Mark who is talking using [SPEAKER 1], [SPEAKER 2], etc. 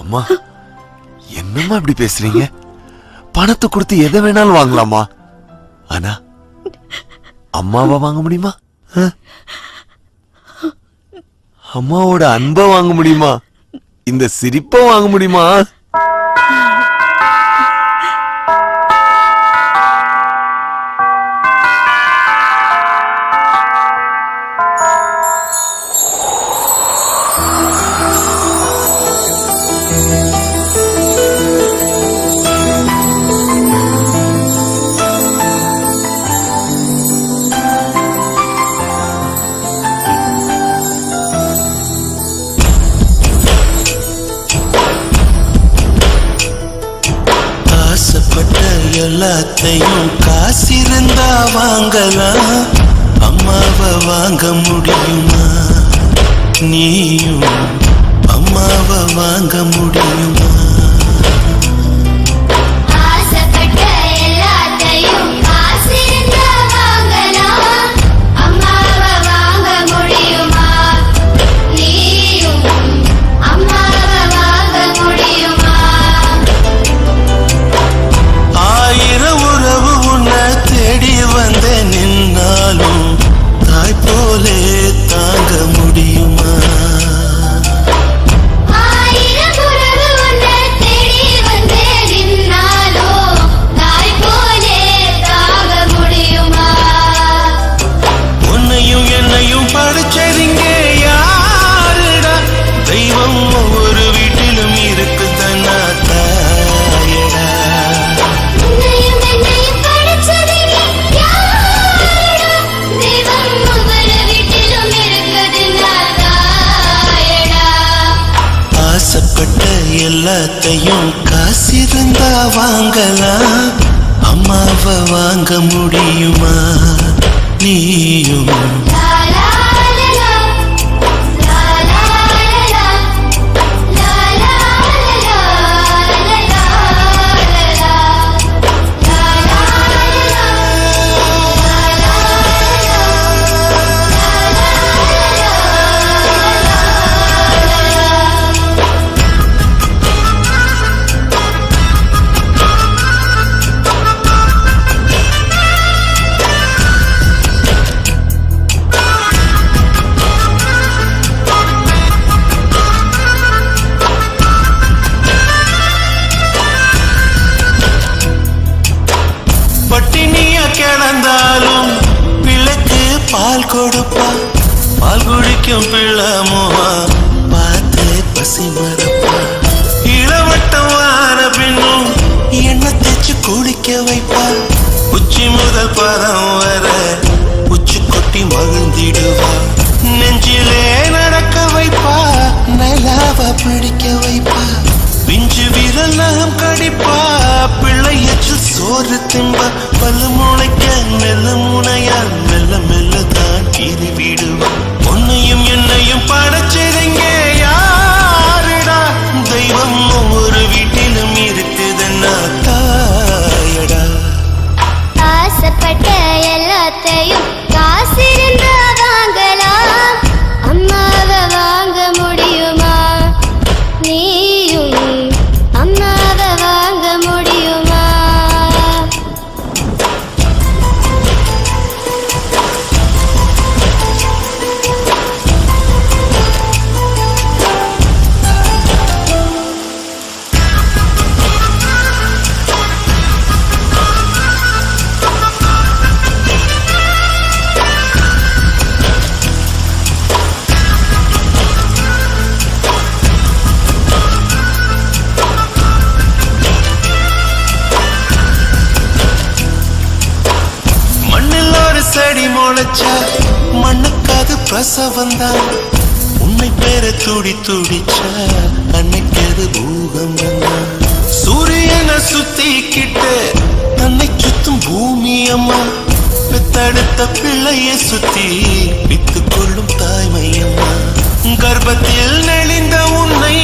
[SPEAKER 1] அம்மா என்னம்மா இப்படி பேசுறீங்க? பணத்தை கொடுத்து எதை வேணாலும் வாங்கலாமா? ஆனா அம்மாவை வாங்க முடியுமா? அம்மாவோட அன்பை வாங்க முடியுமா? இந்த சிரிப்பை வாங்க முடியுமா?
[SPEAKER 2] எல்லாத்தையும் காசிருந்தா வாங்கலாம், அம்மாவை வாங்க முடியுமா? நீயும் அம்மாவை வாங்க முடியுமா? எல்லாத்தையும் காசிருந்தா வாங்கலாம், அம்மாவை வாங்க முடியுமா? நீயும் கிடந்தாலும் பிள்ளைக்கு பால் கொடுப்பா, பால் குடிக்கும் பிள்ளமோவா பார்த்து பசி மறப்பா. இளவட்டம் வார பின்னும் எண்ணெய் தேச்சு குளிக்க வைப்பா, உச்சி முதல் பதம் வர உச்சி கொட்டி மகிழ்ந்திடுவா. நெஞ்சிலே நடக்க வைப்பா, நிலாவ பிடிக்க வைப்பா, பிஞ்சு விரல் நகம் கடிப்பா, பிள்ளையற்று சோறு தின்பா. பல்லு முளைக்க மெல்ல முனையா மெல்ல மெல்ல தான் கீறி விடுவா. உன்னையும் என்னையும் படைச்சதுங்க யாருடா? தெய்வம் ஒவ்வொரு வீட்டிலும் இருக்குதுன்னா தாயடா.
[SPEAKER 3] ஆசைப்பட்ட எல்லாத்தையும் காசிருந்தா வாங்கலாம், அம்மாவை வாங்க முடியுமா? நீயும் அம்மாவை வாங்க முடியுமா?
[SPEAKER 2] செடி முளைச்சா மண்ணுக்காது பிரசவந்தான், உன்னை பேர துடி துடிச்சா அன்னைக்கு அது பூகம்பம் தான். சூரியனை சுத்திக்கிட்டு தன்னை சுத்தும் பூமி அம்மா, பெத்தெடுத்த பிள்ளைய சுத்தி வித்து கொள்ளும் தாய்மை அம்மா. கர்ப்பத்தில் நெளிந்த உன்னை